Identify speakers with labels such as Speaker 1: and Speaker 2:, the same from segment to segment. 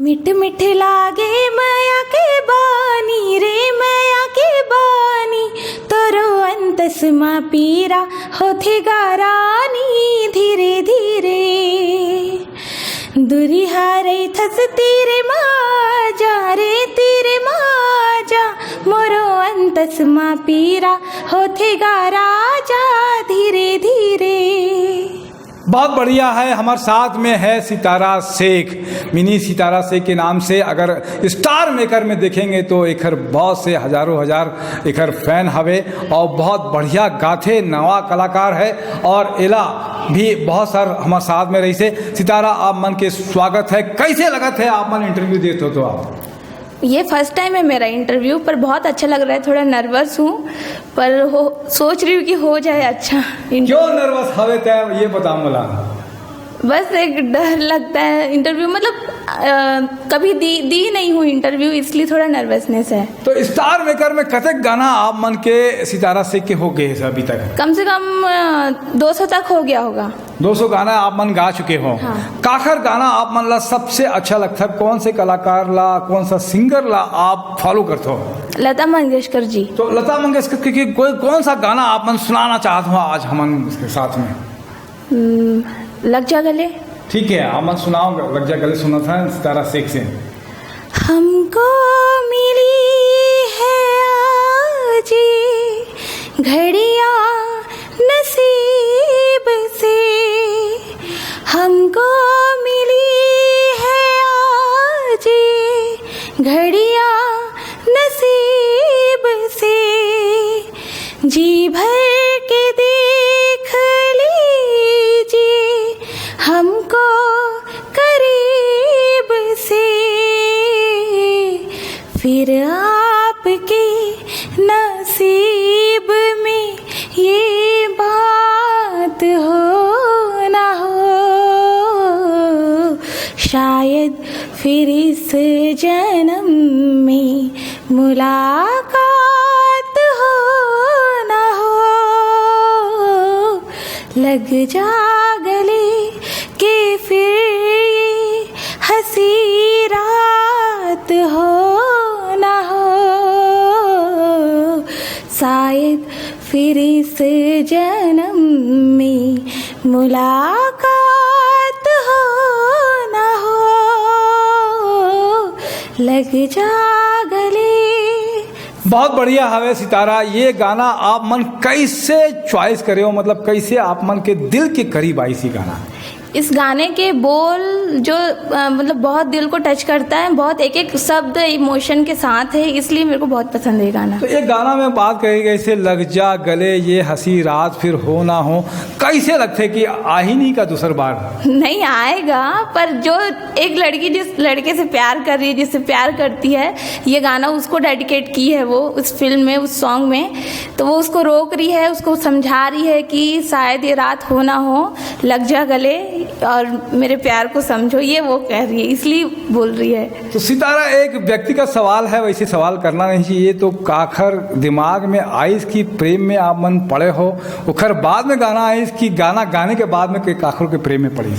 Speaker 1: मिठ मिठ लागे माया के बानी रे माया के बानी तोरो अंतस मा पीरा होथे गारानी धीरे धीरे दूरी हारे थस तेरे माजा रे तेरे माजा मोरो अंतस मा पीरा होथे गाराजा धीरे धीरे।
Speaker 2: बहुत बढ़िया है। हमारे साथ में है सितारा शेख, मिनी सितारा शेख के नाम से अगर स्टार मेकर में देखेंगे तो एकर बहुत से हजारों हजार एकर फैन हवे और बहुत बढ़िया गाथे नवा कलाकार है और एला भी बहुत सार हमारे साथ में रही से। सितारा आप मन के स्वागत है, कैसे लगत है आप मन इंटरव्यू देते हो तो आप?
Speaker 1: ये फर्स्ट टाइम है मेरा इंटरव्यू, पर बहुत अच्छा लग रहा है। थोड़ा नर्वस हूँ पर सोच रही हूँ कि हो जाए अच्छा।
Speaker 2: क्यों नर्वस हवे तय ये बताओ मला?
Speaker 1: बस एक डर लगता है इंटरव्यू, मतलब कभी दी नहीं हूँ इंटरव्यू, इसलिए थोड़ा नर्वसनेस है।
Speaker 2: तो स्टार मेकर में कतक गाना आप मन के सितारा शेख के हो गए अभी तक?
Speaker 1: कम से कम 200 तक हो गया होगा।
Speaker 2: 200 गाना आप मन गा चुके हो।
Speaker 1: हाँ।
Speaker 2: काखर गाना आप मन ला सबसे अच्छा लगता है? कौन से कलाकार ला, कौन सा सिंगर ला आप फॉलो करते हो?
Speaker 1: लता मंगेशकर जी। तो
Speaker 2: लता मंगेशकर के कोई कौन सा गाना आप मन सुनाना चाहते हो आज हम इसके साथ में?
Speaker 1: लग जा गले।
Speaker 2: ठीक है, आप मन सुनाओ, लग जा गले सुना था सितारा शेख से।
Speaker 1: हमको मिली है आज घड़ियां नसीब से, हमको मिली है आज घड़ियां नसीब से, जी भर के देख लीजिए हमको करीब से, फिर आपके नसीब में ये बात हो ना हो, शायद फिर इस जन्म में मुलाकात हो ना हो, लग जा गले के फिर ये हंसी रात हो ना हो, शायद फिर इस जन्म में मुलाकात हो ना हो, लग जा गले।
Speaker 2: बहुत बढ़िया हवे सितारा। ये गाना आप मन कैसे चॉइस करे हो, मतलब कैसे आप मन के दिल के करीब आई सी गाना?
Speaker 1: इस गाने के बोल जो मतलब बहुत दिल को टच करता है, बहुत एक एक शब्द इमोशन के साथ है, इसलिए मेरे को बहुत पसंद है गाना।
Speaker 2: तो एक गाना में बात कही गई से लग जा गले ये हंसी रात फिर हो ना हो, कैसे लगते कि आ ही नहीं का दूसर बार?
Speaker 1: नहीं आएगा, पर जो एक लड़की जिस लड़के से प्यार कर रही है, जिससे प्यार करती है, ये गाना उसको डेडिकेट की है वो उस फिल्म में, उस सॉन्ग में। तो वो उसको रोक रही है, उसको समझा रही है कि शायद ये रात हो ना हो, लग जा गले और मेरे प्यार को समझो, ये वो कह रही है, इसलिए बोल रही है।
Speaker 2: तो सितारा, एक व्यक्तिगत सवाल है, वैसे सवाल करना नहीं चाहिए, तो काखर दिमाग में आइस की प्रेम में आप मन पड़े हो, उखर बाद में गाना आइस की गाना गाने के बाद में काखर के प्रेम में पड़ी?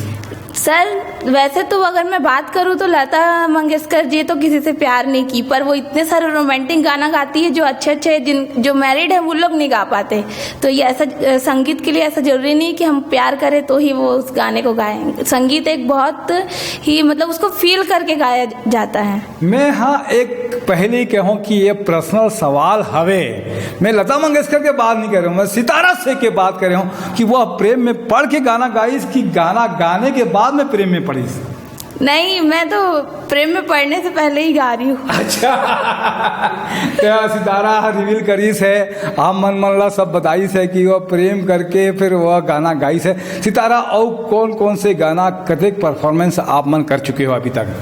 Speaker 1: सर वैसे तो अगर मैं बात करूँ तो लता मंगेशकर जी तो किसी से प्यार नहीं की, पर वो इतने सारे रोमांटिक गाना गाती है जो अच्छे अच्छे जो मैरिड है वो लोग नहीं गा पाते। तो ये ऐसा संगीत के लिए ऐसा जरूरी नहीं कि हम प्यार करें तो ही वो उस गाने को गाएं। संगीत एक बहुत ही मतलब उसको फील करके गाया जाता है। मैं
Speaker 2: एक पहले कहूँ कि ये पर्सनल सवाल हवे, मैं लता मंगेशकर के बात नहीं कर रहा हूँ, मैं सितारा शेख के बात कर रहा हूँ कि वह प्रेम में पढ़ के गाना गाई कि गाना गाने के बाद में प्रेम में पड़ी?
Speaker 1: नहीं, मैं तो प्रेम में पढ़ने से पहले ही गा रही हूँ।
Speaker 2: अच्छा तो सितारा रिवील करीस है, आप मन ला सब बताइस है कि वह प्रेम करके फिर वह गाना गाइस है। सितारा, और कौन कौन से गाना कतेक परफॉर्मेंस आप मन कर चुके हो अभी तक?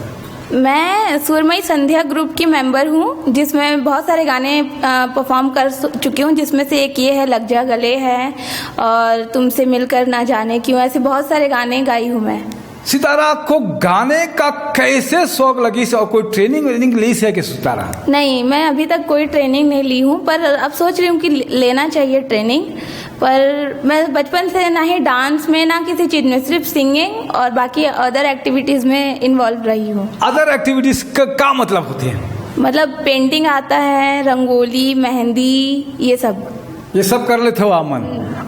Speaker 1: मैं सुरमई संध्या ग्रुप की मेंबर हूँ, जिसमें बहुत सारे गाने परफॉर्म कर चुकी हूँ, जिसमें से एक ये है लग जा गले है और तुमसे मिलकर ना जाने क्यों, ऐसे बहुत सारे गाने गाई हूँ मैं।
Speaker 2: सितारा को गाने का कैसे शौक लगी से, और कोई ट्रेनिंग ली से कि सितारा?
Speaker 1: नहीं, मैं अभी तक कोई ट्रेनिंग नहीं ली हूँ, पर अब सोच रही हूँ कि लेना चाहिए ट्रेनिंग। पर मैं बचपन से ना ही डांस में ना किसी चीज़ में, सिर्फ सिंगिंग और बाकी अदर एक्टिविटीज़ में इन्वॉल्व रही हूँ।
Speaker 2: अदर एक्टिविटीज का क्या मतलब होती है?
Speaker 1: मतलब पेंटिंग आता है, रंगोली, मेहंदी, ये सब
Speaker 2: कर लेते हो आप मन?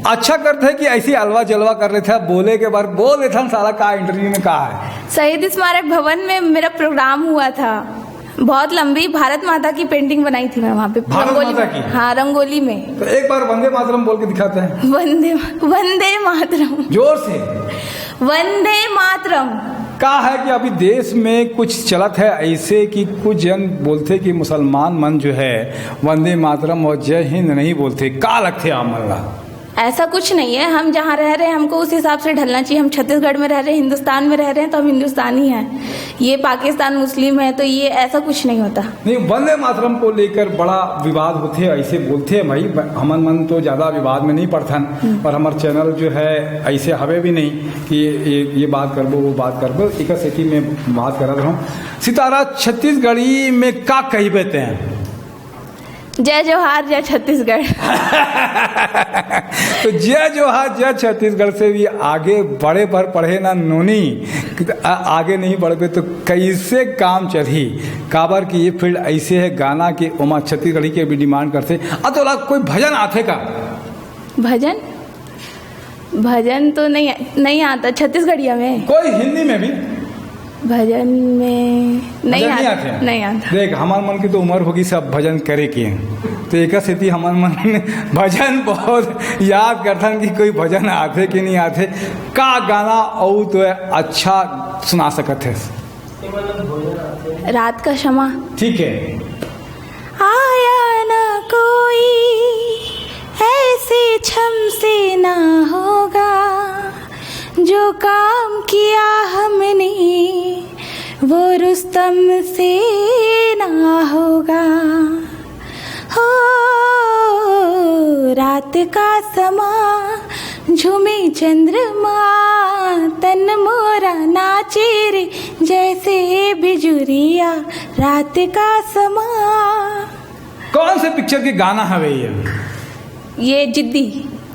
Speaker 2: अच्छा करते हैं कि ऐसी अलवा जलवा कर लेते हैं, बोले के बार बोल लेते हैं सारा का इंटरव्यू में कहा है?
Speaker 1: शहीद स्मारक भवन में मेरा प्रोग्राम हुआ था, बहुत लंबी भारत माता की पेंटिंग बनाई थी मैं वहाँ पे।
Speaker 2: भारत माता की?
Speaker 1: हाँ, रंगोली में।
Speaker 2: तो एक बार वंदे मातरम बोल के दिखाते हैं।
Speaker 1: वंदे मातरम,
Speaker 2: जोर से।
Speaker 1: वंदे मातरम।
Speaker 2: कहा है कि अभी देश में कुछ चलत है ऐसे कि कुछ जन बोलते कि मुसलमान मन जो है वंदे मातरम और जय हिंद नहीं बोलते, का लगते आप मन ला?
Speaker 1: ऐसा कुछ नहीं है, हम जहाँ रह रहे हैं हमको उस हिसाब से ढलना चाहिए। हम छत्तीसगढ़ में रह रहे हैं, हिंदुस्तान में रह रहे हैं, तो हम हिंदुस्तानी हैं। ये पाकिस्तान मुस्लिम है, तो ये ऐसा कुछ नहीं होता।
Speaker 2: नहीं, वंदे मातरम को लेकर बड़ा विवाद होते हैं, ऐसे बोलते हैं भाई। हमन मन तो ज़्यादा विवाद में नहीं पड़थन, और हमार चैनल जो है ऐसे हवे भी नहीं कि ये बात करबो वो बात करबो। एक सेठी में बात कर रहा हूँ। सितारा, छत्तीसगढ़ी में का कही बेते हैं?
Speaker 1: जय जोहार, जय छत्तीसगढ़।
Speaker 2: तो जय जोहार, जय छत्तीसगढ़ से भी आगे बढ़े पर पढ़े ना नोनी, आगे नहीं बढ़े तो कैसे काम चली? काबर की ये फील्ड ऐसे है गाना के उमा छत्तीसगढ़ी के भी डिमांड करते। तो कोई भजन आते का?
Speaker 1: भजन तो नहीं आता छत्तीसगढ़िया में।
Speaker 2: कोई हिंदी में भी
Speaker 1: भजन में नहीं आता।
Speaker 2: देख, हमारे मन की तो उम्र होगी सब भजन करे की, तो एक स्थिति हमारे मन भजन बहुत याद करथन कि कोई भजन आते कि नहीं आते। का गाना और तो अच्छा सुना सकत है?
Speaker 1: रात का क्षमा।
Speaker 2: ठीक है।
Speaker 1: आया ना कोई ऐसे छम से ना होगा, जो काम किया हमने वो रुस्तम से ना होगा। हो रात का समा झूमे चंद्रमा, तन मोरा नाचे रे जैसे बिजुरिया। रात का समा।
Speaker 2: कौन से पिक्चर के गाना है
Speaker 1: ये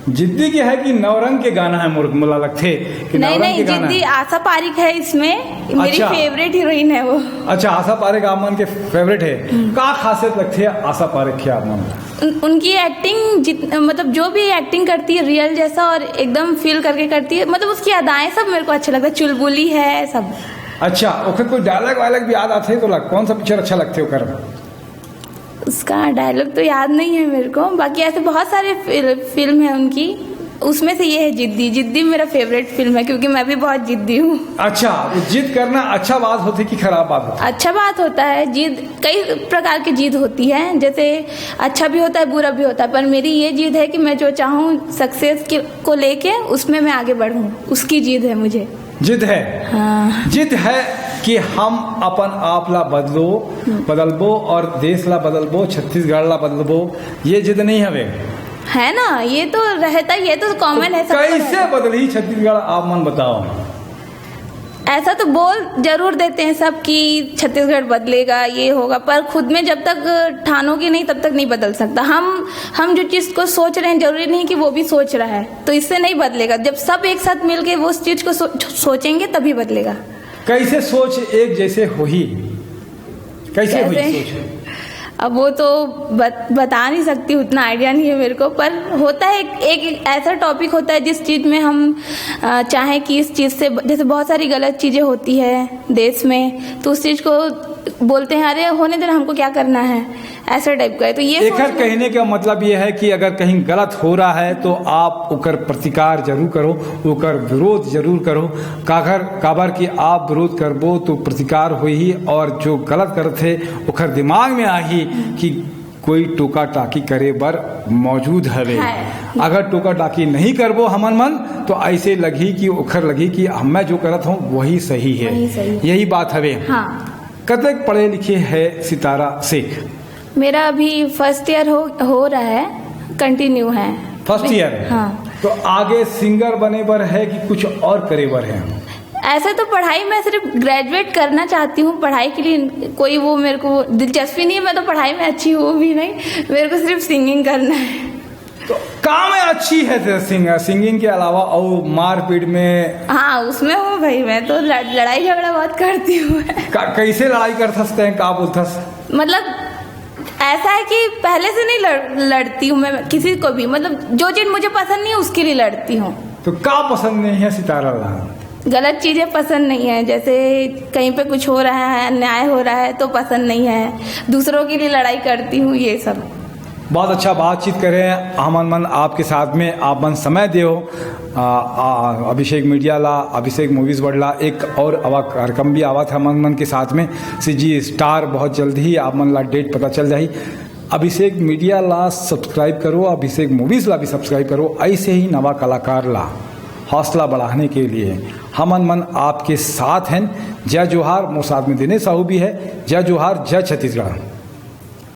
Speaker 1: जिद्दी
Speaker 2: की है कि नवरंग के गाना है? मुला लगते कि
Speaker 1: नहीं, जिद्दी आशा पारिक है इसमें। मेरी फेवरेट हीरोइन है वो। अच्छा,
Speaker 2: आशा पारिक आप मन के फेवरेट है। का खासियत लगती है आशा पारिक की आप मन?
Speaker 1: उनकी एक्टिंग, मतलब जो भी एक्टिंग करती है रियल जैसा और एकदम फील करके करती है। मतलब उसकी अदाएं सब मेरे को अच्छा लगता है, चुलबुली है सब।
Speaker 2: अच्छा, ओके, कोई डायलॉग वायलॉग भी याद आते तो कौन सा पिक्चर अच्छा लगते हो?
Speaker 1: उसका डायलॉग तो याद नहीं है मेरे को, बाकी ऐसे बहुत सारे फिल्म है उनकी, उसमें से ये है जिद्दी। जिद्दी मेरा फेवरेट फिल्म है क्योंकि मैं भी बहुत जिद्दी हूँ।
Speaker 2: अच्छा, जिद करना अच्छा बात होती कि खराब बात होती?
Speaker 1: अच्छा बात होता है। जिद कई प्रकार की जिद होती है, जैसे अच्छा भी होता है बुरा भी होता है, पर मेरी ये जिद है कि मैं जो चाहूँ सक्सेस को लेके उसमें मैं आगे बढ़ूँ, उसकी जिद है मुझे।
Speaker 2: जिद है?
Speaker 1: हाँ।
Speaker 2: जिद है कि हम अपन आप ला बदलबो और देश ला बदलबो, छत्तीसगढ़ ला बदलबो, ये जिद नहीं हवे? है
Speaker 1: ना, ये तो रहता, ये तो कॉमन है।
Speaker 2: कैसे बदली छत्तीसगढ़ आप मन बताओ?
Speaker 1: ऐसा तो बोल जरूर देते हैं सब कि छत्तीसगढ़ बदलेगा, ये होगा, पर खुद में जब तक ठानोगे नहीं तब तक नहीं बदल सकता। हम जो चीज़ को सोच रहे हैं जरूरी नहीं कि वो भी सोच रहा है, तो इससे नहीं बदलेगा। जब सब एक साथ मिलके वो उस चीज़ को सोचेंगे तभी बदलेगा। कैसे सोच एक जैसे हो ही? कैसे हुई सोच? अब वो तो बता नहीं सकती, उतना आइडिया नहीं है मेरे को, पर होता है एक ऐसा टॉपिक होता है जिस चीज़ में हम चाहें कि इस चीज़ से, जैसे बहुत सारी गलत चीज़ें होती है देश में, तो उस चीज़ को बोलते हैं अरे होने देना, हमको क्या करना है, ऐसा टाइप का है। तो ये कहने का मतलब ये है कि अगर कहीं गलत हो रहा है तो आप उकर प्रतिकार जरूर करो, उकर विरोध जरूर करो। काबर कि आप विरोध करबो तो प्रतिकार हो ही, और जो गलत करते उकर दिमाग में आही कि कोई टोका टाकी करे बर मौजूद हवे। अगर टोका टाकी नहीं करबो हमन मन तो ऐसे लगी कि उखर लगी कि मैं जो करत हूँ वही सही है। यही बात हवे। हाँ। कतक पढ़े लिखे है सितारा शेख? मेरा अभी फर्स्ट ईयर हो रहा है, कंटिन्यू है। First year? हाँ। तो आगे सिंगर बने बर है कि कुछ और करे बर है? ऐसे तो पढ़ाई मैं सिर्फ ग्रेजुएट करना चाहती हूँ, पढ़ाई के लिए कोई वो मेरे को दिलचस्पी नहीं है, मैं तो पढ़ाई में अच्छी हूँ भी नहीं, मेरे को सिर्फ सिंगिंग करना है।
Speaker 2: तो काम में अच्छी है सिंगिंग के अलावा, और मारपीट में?
Speaker 1: हाँ उसमें हूँ भाई, मैं तो लड़ाई झगड़ा बहुत करती हूँ।
Speaker 2: कैसे लड़ाई करथस ते, का बोलथस?
Speaker 1: मतलब ऐसा है कि पहले से नहीं लड़ती हूँ मैं किसी को भी, मतलब जो चीज मुझे पसंद नहीं है उसके लिए लड़ती हूँ।
Speaker 2: तो क्या पसंद नहीं है सितारा ला?
Speaker 1: गलत चीजें पसंद नहीं है, जैसे कहीं पे कुछ हो रहा है, अन्याय हो रहा है तो पसंद नहीं है, दूसरों के लिए लड़ाई करती हूँ, ये सब।
Speaker 2: बहुत अच्छा बातचीत करें हमन मन आपके साथ में, आप मन समय दे हो। अभिषेक मीडिया ला, अभिषेक मूवीज बढ़ला एक और कार्यक्रम भी आवा था हमन मन के साथ में CG स्टार, बहुत जल्द ही आप मन ला डेट पता चल जाही। अभिषेक मीडिया ला सब्सक्राइब करो, अभिषेक मूवीज ला भी सब्सक्राइब करो। ऐसे ही नवा कलाकार ला हौसला बढ़ाने के लिए हमन मन आपके साथ हैं। जय जोहार। मोर साथ में दिनेश साहू भी है। जय जोहार, जय छत्तीसगढ़।